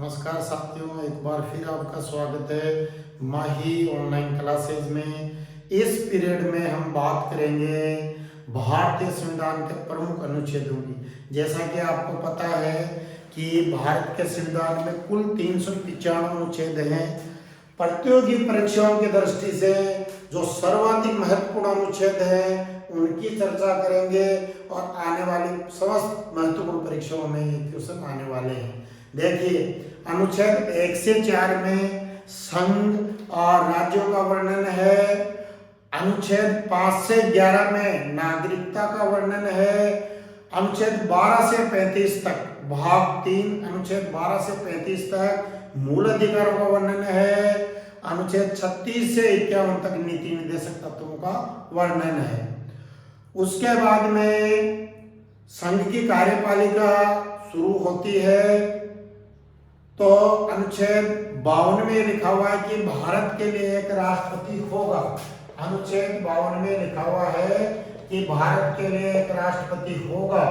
नमस्कार साथियों, एक बार फिर आपका स्वागत है माही ऑनलाइन क्लासेज में। इस पीरियड में हम बात करेंगे भारतीय संविधान के प्रमुख अनुच्छेदों की। जैसा कि आपको पता है कि भारत के संविधान में कुल 395 अनुच्छेद हैं। प्रतियोगी परीक्षाओं की दृष्टि से जो सर्वाधिक महत्वपूर्ण अनुच्छेद है उनकी चर्चा करेंगे और आने वाली समस्त महत्वपूर्ण परीक्षाओं में ये क्वेश्चन आने वाले हैं। देखिए, अनुच्छेद 1 से 4 में संघ और राज्यों का वर्णन है। अनुच्छेद 5 से 11 में नागरिकता का वर्णन है। अनुच्छेद 12 से 35 तक भाग 3 अनुच्छेद 12 से 35 तक मूल अधिकारों का वर्णन है। अनुच्छेद 36 से 51 तक नीति निर्देशक तत्वों का वर्णन है। उसके बाद में संघ की कार्यपालिका शुरू होती है। तो अनुच्छेद 52 में लिखा हुआ है कि भारत के लिए एक राष्ट्रपति होगा। अनुच्छेद 52 में लिखा हुआ है कि भारत के लिए एक राष्ट्रपति होगा।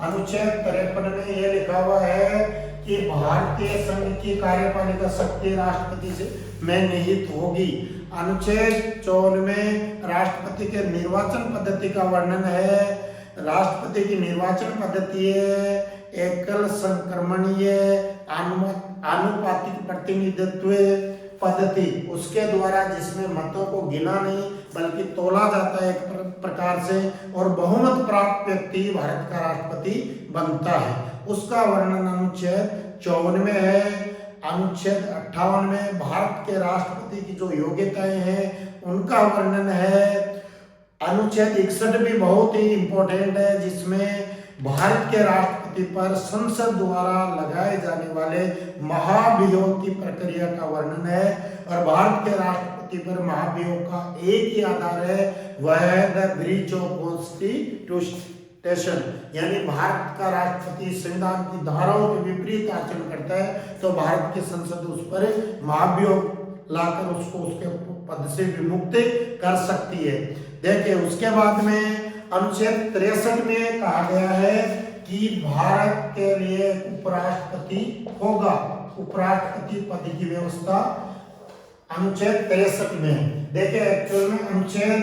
अनुच्छेद 53 में यह लिखा हुआ है कि भारतीय संघ की कार्यपालिका शक्ति राष्ट्रपति से में निहित होगी। अनुच्छेद 54 में राष्ट्रपति के निर्वाचन पद्धति का वर्णन है। राष्ट्रपति की निर्वाचन पद्धति है एकल संक्रमणीय आनुपातिक प्रतिनिधित्व पद्धति, उसके द्वारा जिसमें मतों को गिना नहीं बल्कि तोला जाता है एक प्रकार से, और बहुमत प्राप्त व्यक्ति भारत का राष्ट्रपति बनता है। उसका वर्णन अनुच्छेद 54 में है। अनुच्छेद 58 में भारत के राष्ट्रपति की जो योग्यताएं हैं उनका वर्णन है। अनुच्छेद 61 भी बहुत ही इंपॉर्टेंट है, जिसमें भारत के राष्ट्रपति पर संसद द्वारा लगाए जाने वाले महाभियोग की प्रक्रिया का वर्णन है। और भारत के राष्ट्रपति पर महाभियोग का एक ही आधार है, वह है द ब्रीच ऑफ कॉन्स्टिट्यूशन, यानी भारत का राष्ट्रपति संविधान की धाराओं के विपरीत आचरण करता है तो भारत की संसद उस पर महाभियोग लाकर उसको उसके पद से विमुक्त कर सकती है। देखिए, उसके बाद में अनुच्छेद 63 में कहा गया है कि भारत के लिए उपराष्ट्रपति होगा। उपराष्ट्रपति पद की व्यवस्था अनुच्छेद 63 में। देखिए, एक्चुअल में अनुच्छेद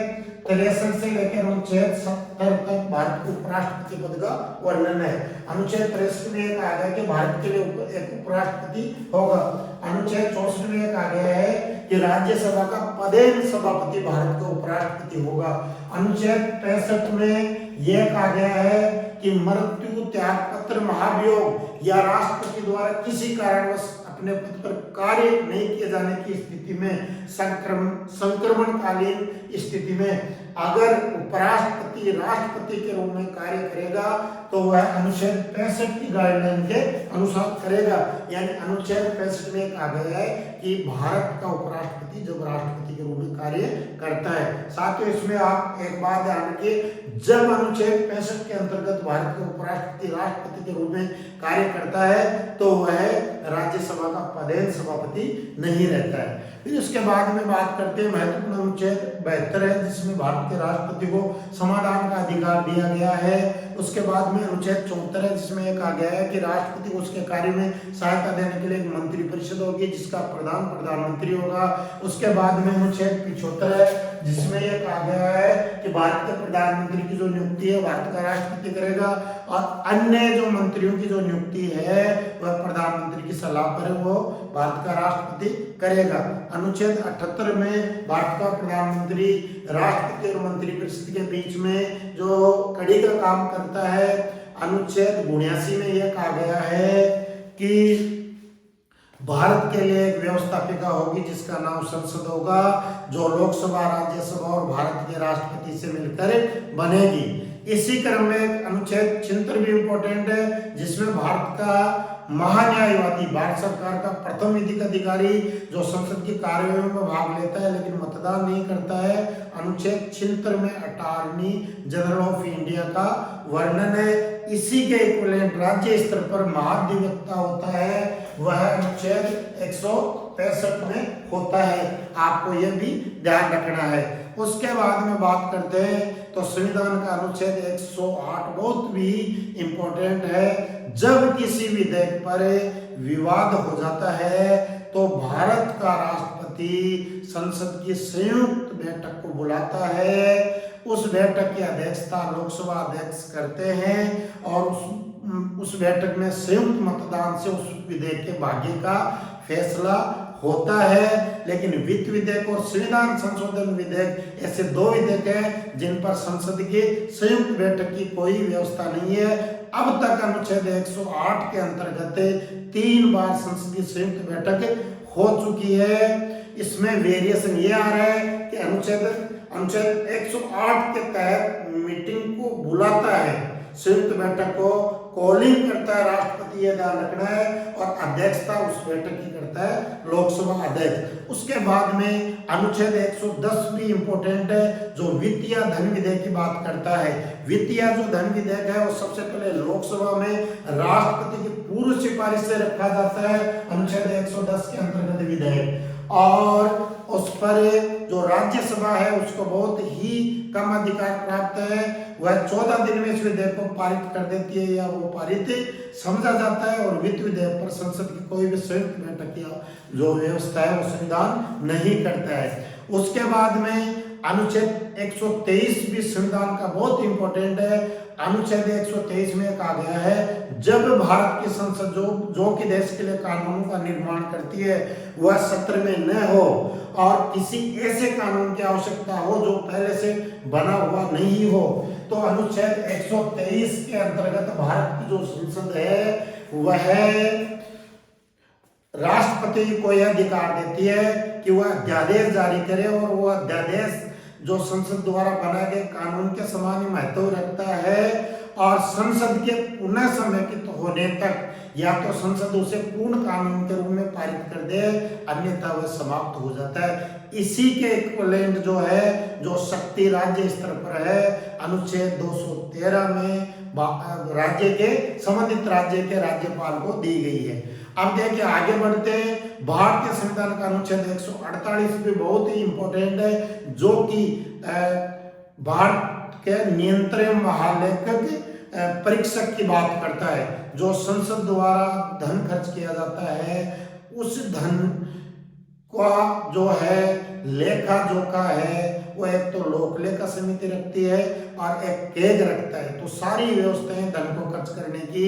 63 से लेकर अनुच्छेद 70 तक भारत के उपराष्ट्रपति पद का वर्णन है। अनुच्छेद 63 में कहा गया कि भारत के लिए एक उपराष्ट्रपति होगा। अनुच्छेद 64 में कहा गया है कि राज्यसभा का पदेन सभापति भारत का उपराष्ट्रपति होगा। अनुच्छेद 65 में यह कहा गया है कि मृत्यु, त्याग पत्र, महाभियोग या राष्ट्रपति द्वारा किसी कारणवश अपने पद पर कार्य नहीं किए जाने की स्थिति में, संक्रमणकालीन स्थिति में अगर उपराष्ट्रपति राष्ट्रपति के रूप में कार्य करेगा तो वह अनुच्छेद 65 की गाइडलाइन के अनुसार करेगा। यानी अनुच्छेद 65 में कहा गया है कि भारत का उपराष्ट्रपति जब राष्ट्रपति के रूप में कार्य करता है। साथ ही इसमें आप एक बात ध्यान रखिए, जब अनुच्छेद 65 के अंतर्गत भारत का उपराष्ट्रपति राष्ट्रपति के रूप में कार्य करता है तो वह राज्यसभा का पदेन सभापति नहीं रहता है। फिर उसके बाद में बात करते हैं महत्वपूर्ण अनुच्छेद 72 है, जिसमें भारत के राष्ट्रपति को समाधान का अधिकार दिया गया है। उसके बाद में अनुच्छेद 74 है, जिसमें यह कहा गया है कि राष्ट्रपति को उसके कार्य में सहायता देने के लिए एक मंत्री परिषद होगी जिसका प्रधान प्रधानमंत्री होगा। उसके बाद में अनुच्छेद 75 है, जिसमें यह कहा गया है कि भारत के प्रधानमंत्री की जो नियुक्ति है भारत का राष्ट्रपति करेगा और अन्य जो मंत्रियों की जो नियुक्ति है वह प्रधानमंत्री की सलाह पर वो भारत का राष्ट्रपति करेगा। अनुच्छेद 78 में भारत का प्रधानमंत्री राष्ट्रपति और मंत्री परिषद के बीच में जो कड़ी का काम करता है। अनुच्छेद 79 में यह कहा गया है कि भारत के लिए एक व्यवस्थापिका होगी जिसका नाम संसद होगा, जो लोकसभा, राज्यसभा और भारत के राष्ट्रपति से मिलकर बनेगी। इसी क्रम में अनुच्छेद 76 भी इंपॉर्टेंट है, जिसमें भारत का महान्यायवादी, भारत सरकार का प्रथम विधिक अधिकारी जो संसद की कार्यवाही में भाग लेता है लेकिन मतदान नहीं करता है। अनुच्छेद 76 में अटॉर्नी जनरल ऑफ इंडिया का वर्णन है। इसी के इक्विवेलेंट राज्य स्तर पर महाधिवक्ता होता है, वह अनुच्छेद 165 में होता है। आपको यह भी ध्यान रखना है। उसके बाद में बात करते हैं तो संविधान का अनुच्छेद 108 बहुत भी इम्पोर्टेंट है। जब किसी विधेयक पर विवाद हो जाता है तो भारत का राष्ट्रपति संसद की संयुक्त बैठक को बुलाता है। उस बैठक की अध्यक्षता लोकसभा अध्यक्ष करते हैं और उस बैठक में संयुक्त मतदान से उस विधेयक के भाग्य का फैसला होता है। लेकिन वित्त विधेयक और संविधान संशोधन विधेयक ऐसे दो विधेयक हैं जिन पर संसद की संयुक्त बैठक की कोई व्यवस्था नहीं है। अब तक अनुच्छेद 108 के अंतर्गत 3 बार संसद की संयुक्त बैठक हो चुकी है। इसमें वेरिएशन ये आ रहा है कि अनुच्छेद 108 के तहत मीटिंग को बुलाता है, संयुक्त बैठक को कॉलिंग करता है राष्ट्रपति, ये ध्यान रखना है, और अध्यक्षता उस बैठक की करता है लोकसभा अध्यक्ष। उसके बाद में अनुच्छेद 110 भी इम्पोर्टेंट है जो वित्तीय धन विधेयक की बात करता है। वित्तीय जो धन विधेयक है वो सबसे पहले लोकसभा में राष्ट्रपति की पूर्व सिफारिश से रखा जाता है, अनुच्छेद 110 के अंतर्गत विधेयक, और उस पर जो राज्यसभा है उसको बहुत ही कम अधिकार प्राप्त है। वह 14 दिन में इस विधेयक को पारित कर देती है या वो पारित समझा जाता है, और वित्त विधेयक पर संसद की कोई भी संयुक्त बैठक या जो व्यवस्था है वो संविधान नहीं करता है। उसके बाद में अनुच्छेद 123 भी संविधान का बहुत इंपॉर्टेंट है। अनुच्छेद 123 में कहा गया है जब भारत की संसद जो कि देश के लिए कानूनों का निर्माण करती है वह सत्र में न हो और किसी ऐसे कानून की आवश्यकता हो जो पहले से बना हुआ नहीं हो, तो अनुच्छेद 123 के अंतर्गत भारत की जो संसद है वह राष्ट्रपति को यह अधिकार देती है कि वह अध्यादेश जारी करे, और वह अध्यादेश जो संसद द्वारा बनाए गए कानून के समान ही महत्व रखता है, और संसद के पुनः समेकित होने तक या तो संसद उसे पूर्ण कानून के रूप में पारित कर दे, अन्यथा वह समाप्त हो जाता है। इसी के इक्विवेलेंट जो है, जो शक्ति राज्य स्तर पर है, अनुच्छेद 213 में राज्य के संबंधित राज्य के राज्यपाल को दी गई है। अब देखिए आगे बढ़ते हैं। भारतीय संविधान का अनुच्छेद 148 भी बहुत ही इंपॉर्टेंट है, जो कि भारत के नियंत्रण महालेखक परीक्षक की बात करता है। जो संसद द्वारा धन खर्च किया जाता है उस धन का जो है लेखा जोखा है वो एक तो लोक लेखा समिति रखती है और एक केग रखता है। तो सारी व्यवस्थाएं धन को खर्च करने की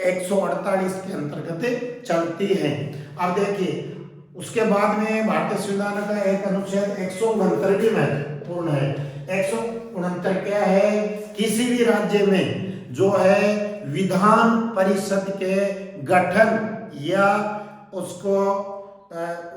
148 के अंतर्गत चलती है। अब देखिए उसके बाद में भारतीय संविधान का एक अनुच्छेद 169 भी महत्वपूर्ण है। 169 क्या है? किसी भी राज्य में जो है विधान परिषद के गठन या उसको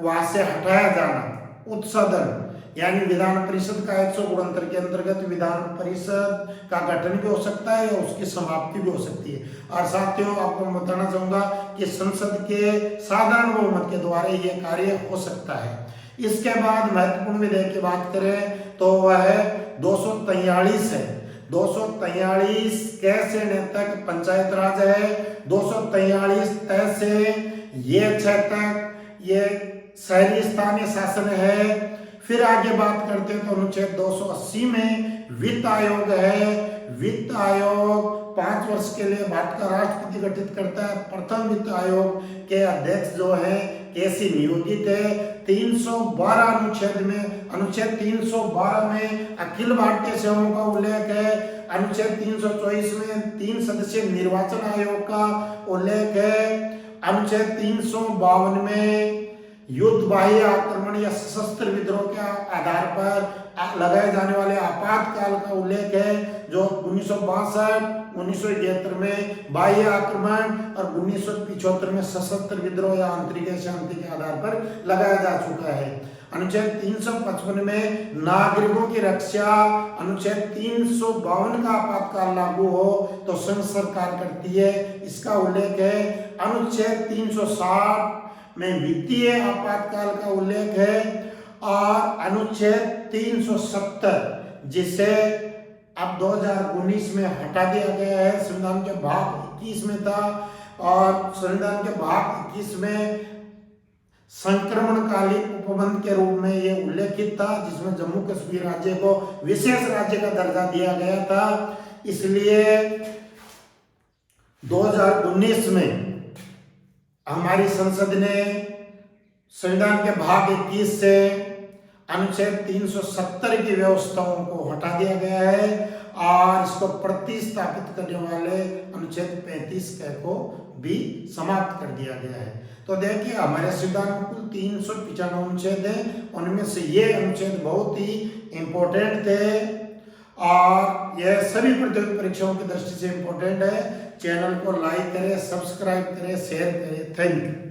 वहां से हटाया जाना, उत्सदन, यानी विधान परिषद का 169 के अंतर्गत विधान परिषद का गठन भी हो सकता है या उसकी समाप्ति भी हो सकती है। और साथियों आपको बताना चाहूंगा कि संसद के साधारण बहुमत के द्वारा ये कार्य हो सकता है। इसके बाद महत्वपूर्ण विधेयक की बात करें तो वह है 243 है। 243 कैसे तक पंचायत राज है, 243 तय से ये 6 तक ये शहरी स्थानीय शासन है। फिर आगे बात करते हैं तो अनुच्छेद 280 में वित्त आयोग है। वित्त आयोग 5 वर्ष के लिए भारत का राष्ट्रपति गठित करता है। प्रथम वित्त आयोग के अध्यक्ष जो है केसी नियोजित है। 312 अनुच्छेद में, अनुच्छेद 312 में अखिल भारतीय सेवाओं का उल्लेख है। अनुच्छेद 324 में 3 सदस्यीय निर्वाचन आयोग का उल्लेख है। अनुच्छेद 352 में युद्ध बाह्य आक्रमण या सशस्त्र विद्रोह के आधार पर लगाए जाने वाले आपातकाल का उल्लेख है, जो 1962, 1973 में बाह्य आक्रमण और 1975 में सशस्त्र विद्रोह या आंतरिक शांति के आधार पर लगाया जा चुका है। अनुच्छेद 355 में नागरिकों की रक्षा, अनुच्छेद 352 का आपातकाल लागू हो तो संघ सरकार करती है, इसका उल्लेख है। अनुच्छेद 360 में वित्तीय आपातकाल का उल्लेख है, और अनुच्छेद 370 जिसे अब 2019 में हटा दिया गया है, संविधान के भाग 21 में था और संविधान के भाग 21 में संक्रमणकालीन उपबंध के रूप में ये उल्लेखित था, जिसमें जम्मू कश्मीर राज्य को विशेष राज्य का दर्जा दिया गया था। इसलिए 2019 में हमारी संसद ने संविधान के भाग 21 से अनुच्छेद 370 की व्यवस्थाओं को हटा दिया गया है और इसको प्रतिस्थापित करने वाले अनुच्छेद 35 को भी समाप्त कर दिया गया है। तो देखिए हमारे संविधान में कुल 395 अनुच्छेद हैं, उनमें से ये अनुच्छेद बहुत ही इम्पोर्टेंट थे और यह सभी प्रतियोगी परीक्षाओं की दृष्टि से इम्पोर्टेंट है। चैनल को लाइक करें, सब्सक्राइब करें, शेयर करें। Thank you.